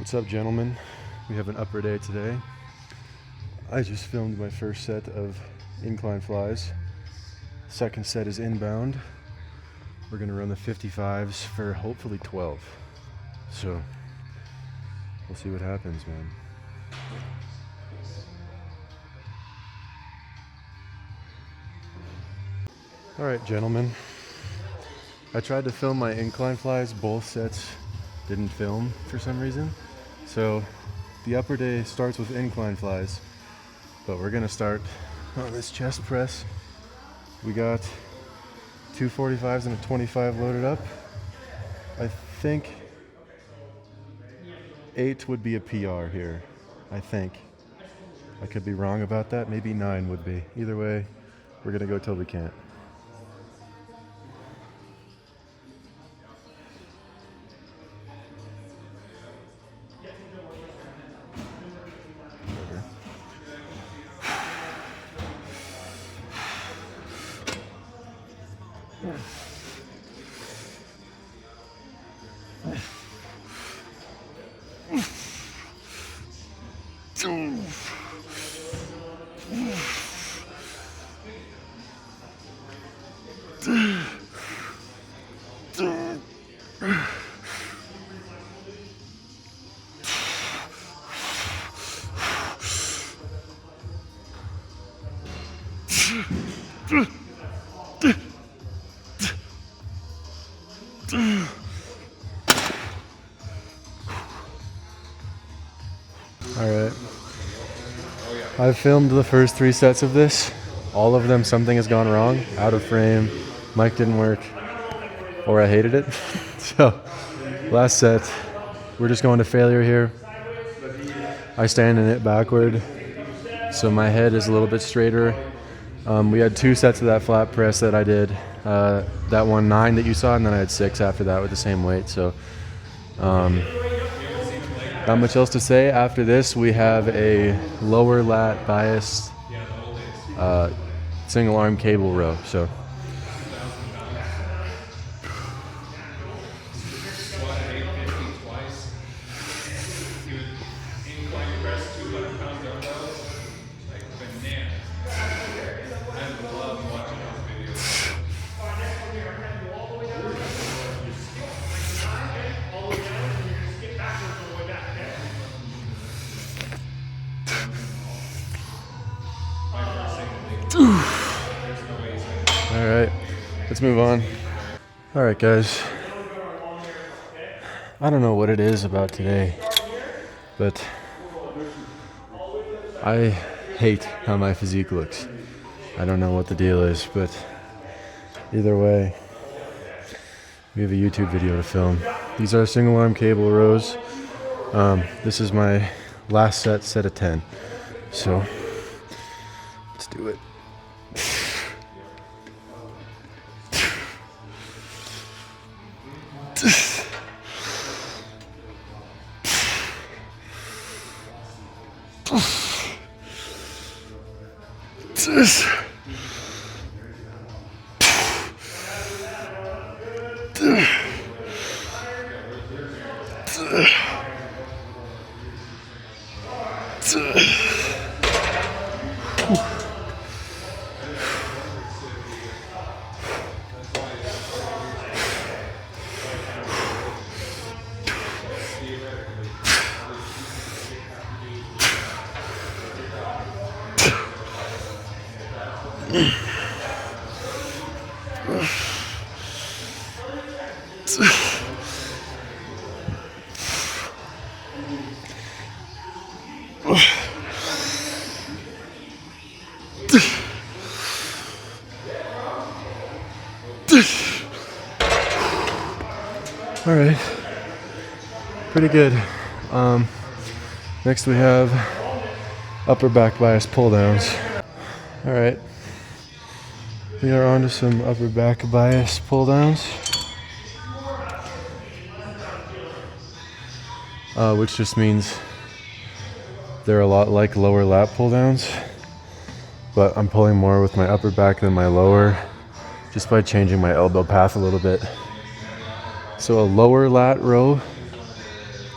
What's up, gentlemen? We have an upper day today. I just filmed my first set of incline flies. Second set is inbound. We're gonna run the 55s for hopefully 12. So we'll see what happens, man. All right, gentlemen. I tried to film my incline flies. Both sets didn't film for some reason. So the upper day starts with incline flies, but we're gonna start on this chest press. We got two 45s and a 25 loaded up. I think 8 would be a PR here. I think. I could be wrong about that. Maybe 9 would be. Either way, we're gonna go till we can't. Alright, I've filmed the first 3 sets of this. All of them, something has gone wrong. Out of frame, mic didn't work, or I hated it. So, last set, we're just going to failure here. I stand in it backward, so my head is a little bit straighter. We had 2 sets of that flat press that I did. That one 9 that you saw, and then I had 6 after that with the same weight. So, not much else to say. After this, we have a lower lat biased single arm cable row. So. All right, let's move on. All right, guys. I don't know what it is about today, but I hate how my physique looks. I don't know what the deal is, but either way, we have a YouTube video to film. These are single arm cable rows. This is my last set of 10. So let's do it. All right, pretty good. Next we have upper back bias pull downs. All right, we are on to some upper back bias pull downs, which just means they're a lot like lower lat pull downs, but I'm pulling more with my upper back than my lower, just by changing my elbow path a little bit. So a lower lat row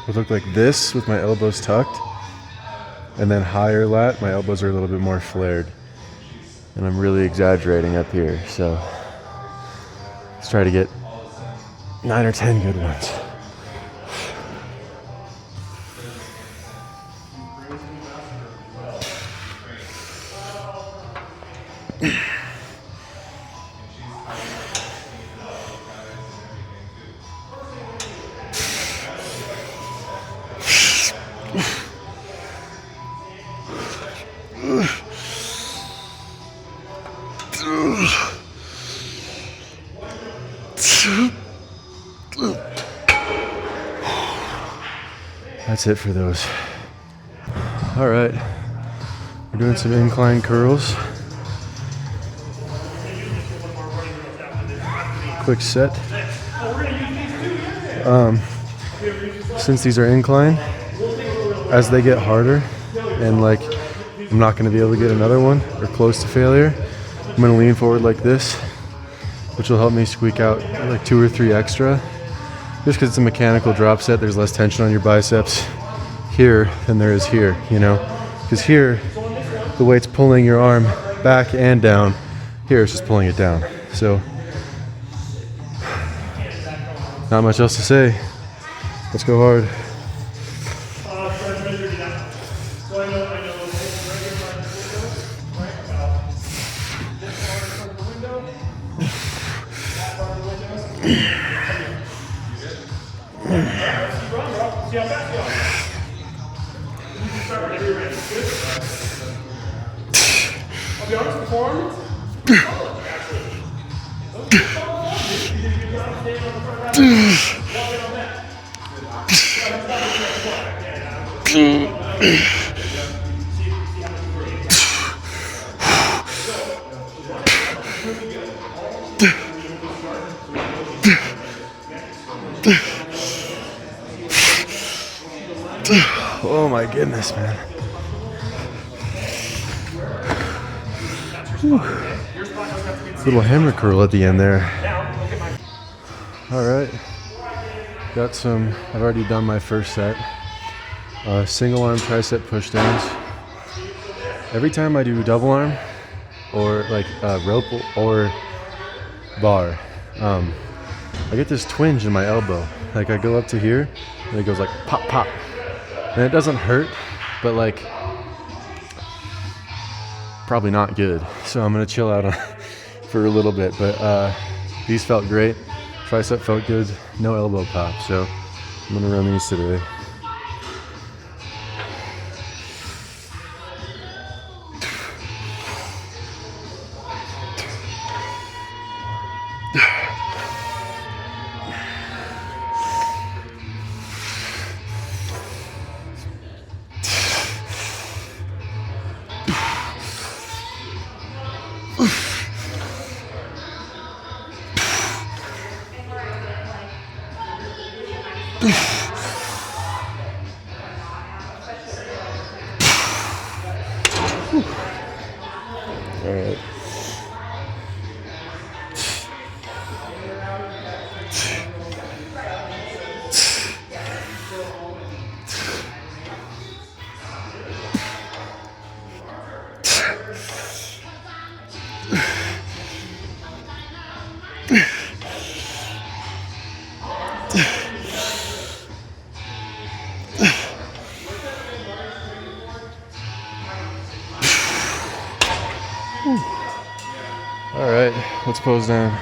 would look like this with my elbows tucked. And then higher lat, my elbows are a little bit more flared. And I'm really exaggerating up here. So let's try to get 9 or 10 good ones. That's it for those. All right, we're doing some incline curls. Quick set. Since these are incline, as they get harder and like I'm not going to be able to get another one or close to failure, I'm going to lean forward like this, which will help me squeak out like 2 or 3 extra. Just because it's a mechanical drop set, there's less tension on your biceps here than there is here, you know? Because here, the weight's pulling your arm back and down. Here, it's just pulling it down. So, not much else to say. Let's go hard. Oh my goodness, man. Whew. Little hammer curl at the end there. All right, got some, I've already done my first set. Single arm tricep push downs. Every time I do double arm or like rope or bar, I get this twinge in my elbow. Like I go up to here and it goes like pop, pop. And it doesn't hurt, but like probably not good. So I'm gonna chill out on for a little bit, but these felt great. Tricep felt good, no elbow pop. So I'm gonna run these today. All right. All right, let's pose down.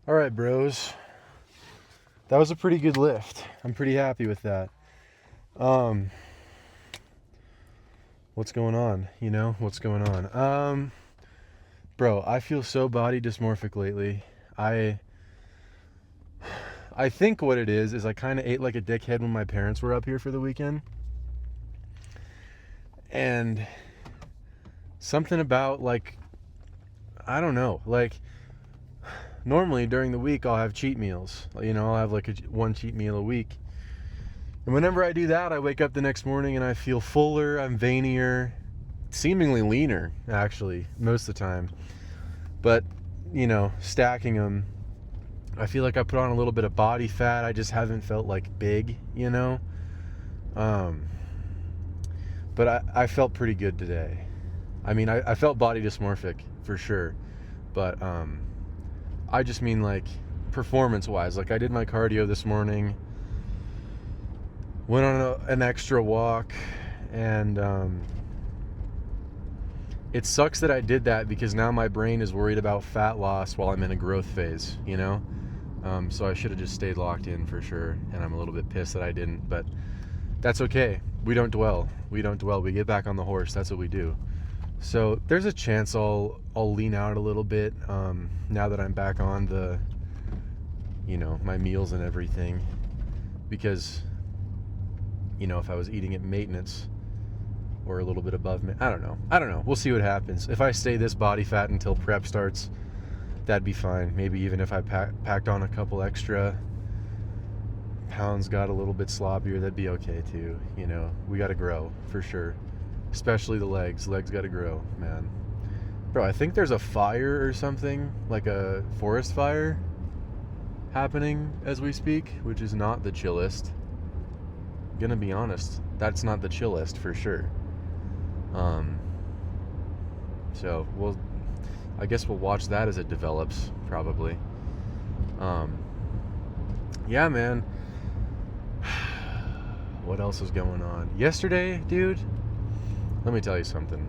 All right, bros. That was a pretty good lift. I'm pretty happy with that. What's going on? You know, what's going on? Bro, I feel so body dysmorphic lately. I think what it is I kind of ate like a dickhead when my parents were up here for the weekend. And something about, like, I don't know, like, normally during the week I'll have cheat meals. You know, I'll have like one cheat meal a week. And whenever I do that, I wake up the next morning and I feel fuller, I'm veinier, seemingly leaner, actually, most of the time. But, you know, stacking them, I feel like I put on a little bit of body fat. I just haven't felt like big, you know? But I felt pretty good today. I mean, I felt body dysmorphic for sure. But I just mean like performance-wise. Like I did my cardio this morning, went on an extra walk, and it sucks that I did that because now my brain is worried about fat loss while I'm in a growth phase, you know? So I should have just stayed locked in for sure, and I'm a little bit pissed that I didn't, but that's okay. We don't dwell. We get back on the horse. That's what we do. So there's a chance I'll lean out a little bit now that I'm back on the, you know, my meals and everything, because, you know, if I was eating at maintenance or a little bit above me, I don't know. We'll see what happens. If I stay this body fat until prep starts, that'd be fine. Maybe even if I packed on a couple extra pounds, got a little bit sloppier, that'd be okay too. You know, we got to grow for sure. Especially the legs. Legs got to grow, man. Bro, I think there's a fire or something, like a forest fire happening as we speak, which is not the chillest. Gonna be honest, that's not the chillest for sure. So I guess we'll watch that as it develops, probably. Yeah, man. What else is going on? Yesterday, dude, let me tell you something.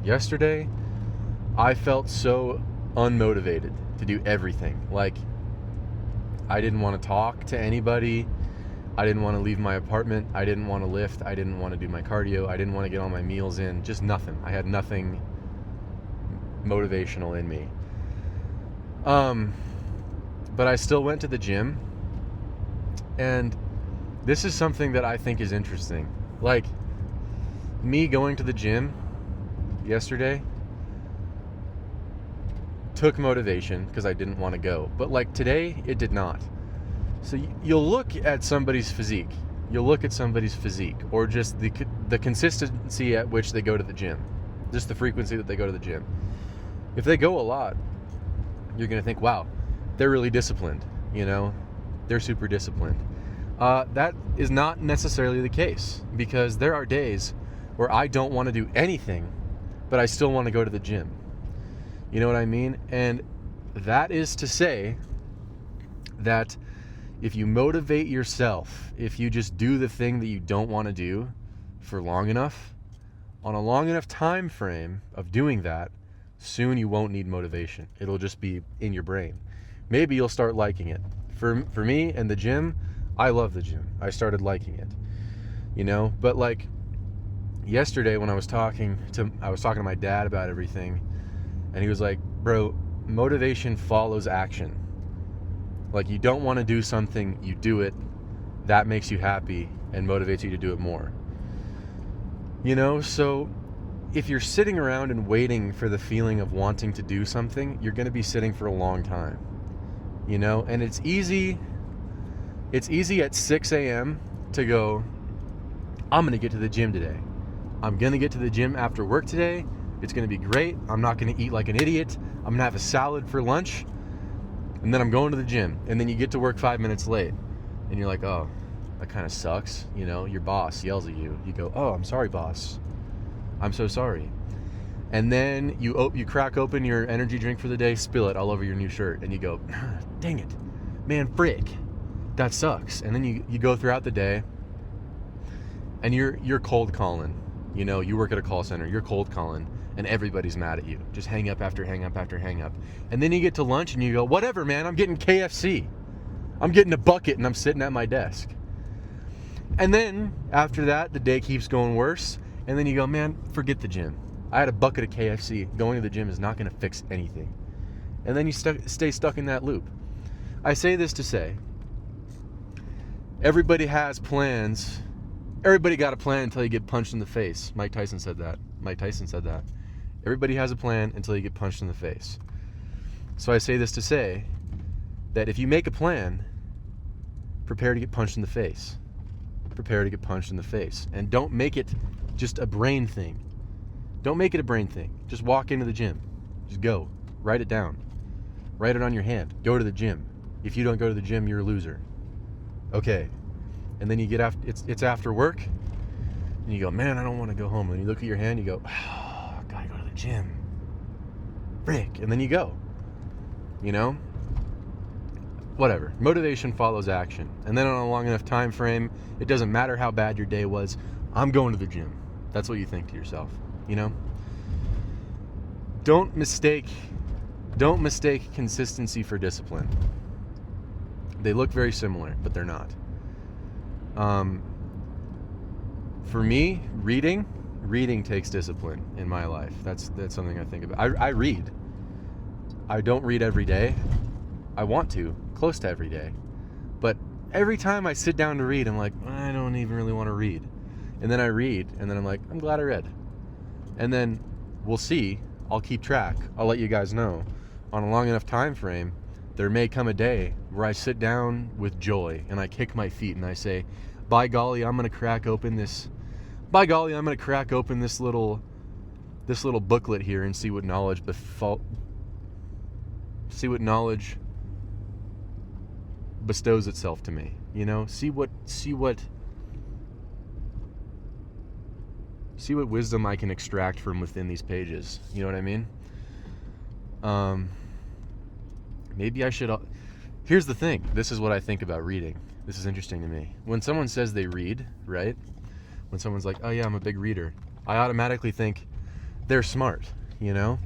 Yesterday, I felt so unmotivated to do everything. Like, I didn't want to talk to anybody. I didn't want to leave my apartment. I didn't want to lift. I didn't want to do my cardio. I didn't want to get all my meals in. Just nothing. I had nothing motivational in me. But I still went to the gym. And this is something that I think is interesting. Like, me going to the gym yesterday took motivation because I didn't want to go. But like today, it did not. So you'll look at somebody's physique. Or just the consistency at which they go to the gym. Just the frequency that they go to the gym. If they go a lot, you're going to think, wow, they're really disciplined. You know, they're super disciplined. That is not necessarily the case, because there are days where I don't want to do anything, but I still want to go to the gym. You know what I mean? And that is to say that if you motivate yourself, if you just do the thing that you don't want to do for long enough, on a long enough time frame of doing that, soon you won't need motivation. It'll just be in your brain. Maybe you'll start liking it. For me and the gym, I love the gym. I started liking it. You know, but like yesterday when I was talking to my dad about everything, and he was like, bro, motivation follows action. Like, you don't want to do something, you do it, that makes you happy and motivates you to do it more. You know, so if you're sitting around and waiting for the feeling of wanting to do something, you're going to be sitting for a long time. You know, and it's easy at 6 a.m. to go, I'm going to get to the gym today. I'm going to get to the gym after work today. It's going to be great. I'm not going to eat like an idiot. I'm going to have a salad for lunch. And then I'm going to the gym. And then you get to work 5 minutes late. And you're like, oh, that kind of sucks. You know, your boss yells at you. You go, oh, I'm sorry, boss. I'm so sorry. And then you crack open your energy drink for the day, spill it all over your new shirt. And you go, dang it. Man, frick. That sucks. And then you go throughout the day. And you're cold calling. You know, you work at a call center. You're cold calling. And everybody's mad at you. Just hang up after hang up after hang up. And then you get to lunch and you go, whatever, man, I'm getting KFC. I'm getting a bucket and I'm sitting at my desk. And then after that, the day keeps going worse. And then you go, man, forget the gym. I had a bucket of KFC. Going to the gym is not going to fix anything. And then you stay stuck in that loop. I say this to say, everybody has plans. Everybody got a plan until you get punched in the face. Mike Tyson said that. Everybody has a plan until you get punched in the face. So I say this to say that if you make a plan, prepare to get punched in the face. Prepare to get punched in the face. And don't make it just a brain thing. Don't make it a brain thing. Just walk into the gym. Just go. Write it down. Write it on your hand. Go to the gym. If you don't go to the gym, you're a loser. Okay. And then you get after, it's after work, and you go, man, I don't want to go home. And you look at your hand, you go, oh, I gotta go to the gym. Frick. And then you go. You know? Whatever. Motivation follows action. And then on a long enough time frame, it doesn't matter how bad your day was, I'm going to the gym. That's what you think to yourself. You know? Don't mistake consistency for discipline. They look very similar, but they're not. For me, reading takes discipline in my life. That's something I think about. I read. I don't read every day. I want to, close to every day. But every time I sit down to read, I'm like, I don't even really want to read. And then I read, and then I'm like, I'm glad I read. And then we'll see. I'll keep track. I'll let you guys know. On a long enough time frame, there may come a day where I sit down with joy and I kick my feet and I say, by golly, I'm going to crack open this little booklet here and see what knowledge bestows itself to me. You know, see what wisdom I can extract from within these pages. You know what I mean? Maybe I should. Here's the thing. This is what I think about reading. This is interesting to me. When someone says they read, right? When someone's like, oh yeah, I'm a big reader, I automatically think they're smart, you know?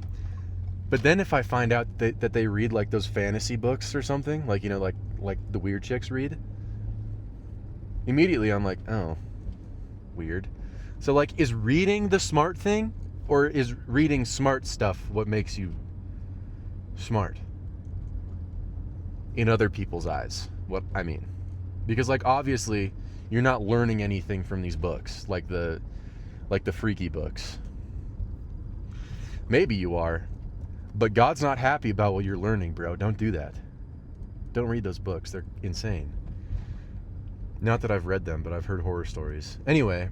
But then if I find out that they read like those fantasy books or something, like, you know, like the weird chicks read, immediately I'm like, oh, weird. So like, is reading the smart thing, or is reading smart stuff what makes you smart in other people's eyes? What I mean, because like, obviously you're not learning anything from these books, like the freaky books. Maybe you are, but God's not happy about what you're learning, bro. Don't do that. Don't read those books. They're insane. Not that I've read them, but I've heard horror stories. Anyway,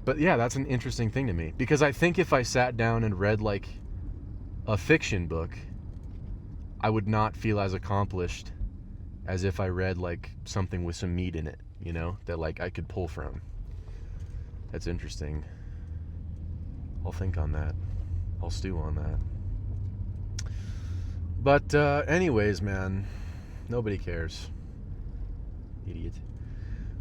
but yeah, that's an interesting thing to me, because I think if I sat down and read like a fiction book, I would not feel as accomplished as if I read like something with some meat in it, you know, that like I could pull from. That's interesting. I'll think on that. I'll stew on that. But anyways, man, nobody cares. Idiot.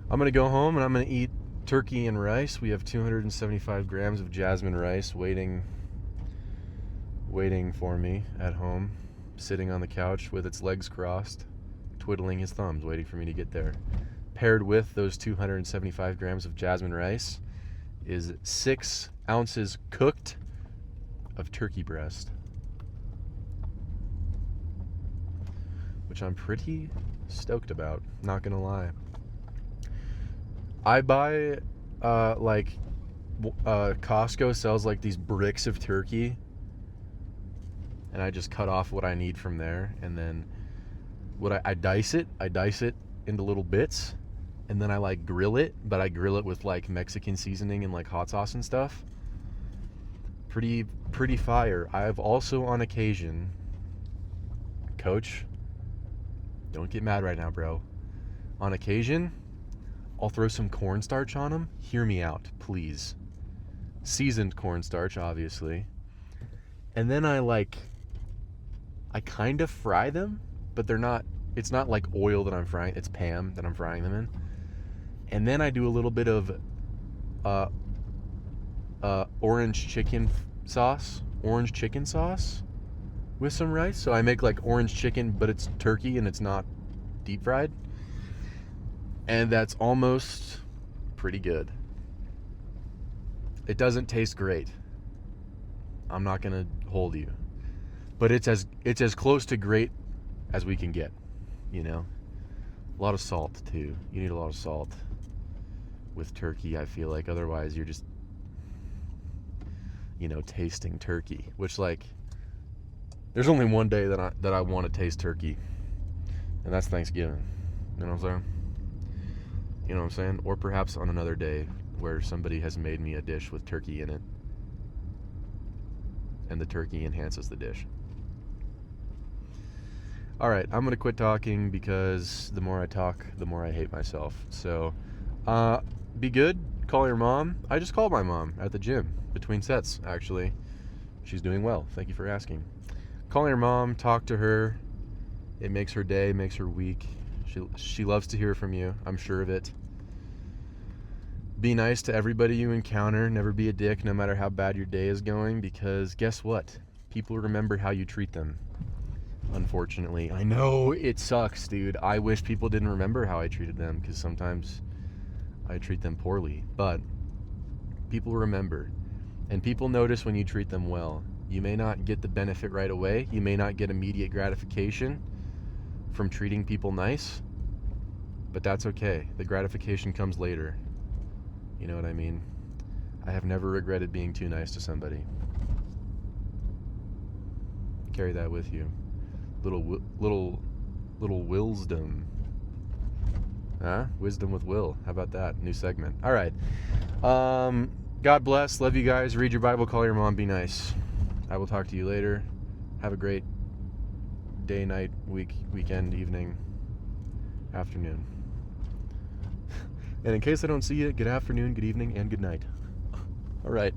I'm gonna go home and I'm gonna eat turkey and rice. We have 275 grams of jasmine rice waiting for me at home, sitting on the couch with its legs crossed, twiddling his thumbs, waiting for me to get there. Paired with those 275 grams of jasmine rice is 6 ounces cooked of turkey breast, which I'm pretty stoked about, not gonna lie. I buy Costco sells like these bricks of turkey, and I just cut off what I need from there, and then I dice it into little bits, and then I like grill it, but I grill it with like Mexican seasoning and like hot sauce and stuff. Pretty fire. I've also on occasion, Coach, don't get mad right now, bro. On occasion, I'll throw some cornstarch on them. Hear me out, please. Seasoned cornstarch, obviously. And then I kind of fry them, but it's not like oil that I'm frying, it's Pam that I'm frying them in. And then I do a little bit of orange chicken sauce with some rice. So I make like orange chicken, but it's turkey and it's not deep fried. And that's almost pretty good. It doesn't taste great. I'm not gonna hold you. But it's as close to great as we can get, you know? A lot of salt too. You need a lot of salt with turkey, I feel like. Otherwise you're just, you know, tasting turkey. Which, like, there's only one day that I want to taste turkey. And that's Thanksgiving. You know what I'm saying? You know what I'm saying? Or perhaps on another day where somebody has made me a dish with turkey in it. And the turkey enhances the dish. All right, I'm going to quit talking because the more I talk, the more I hate myself. So, be good. Call your mom. I just called my mom at the gym between sets, actually. She's doing well. Thank you for asking. Call your mom. Talk to her. It makes her day, makes her week. She loves to hear from you. I'm sure of it. Be nice to everybody you encounter. Never be a dick, no matter how bad your day is going, because guess what? People remember how you treat them. Unfortunately, I know it sucks, dude. I wish people didn't remember how I treated them, because sometimes I treat them poorly. But people remember, and people notice when you treat them well. You may not get the benefit right away. You may not get immediate gratification from treating people nice, but that's okay. The gratification comes later. You know what I mean? I have never regretted being too nice to somebody. Carry that with you. Little wisdom. Huh? Wisdom with will. How about that? New segment. All right. God bless. Love you guys. Read your Bible. Call your mom. Be nice. I will talk to you later. Have a great day, night, weekend, evening, afternoon. And in case I don't see you, good afternoon, good evening, and good night. All right.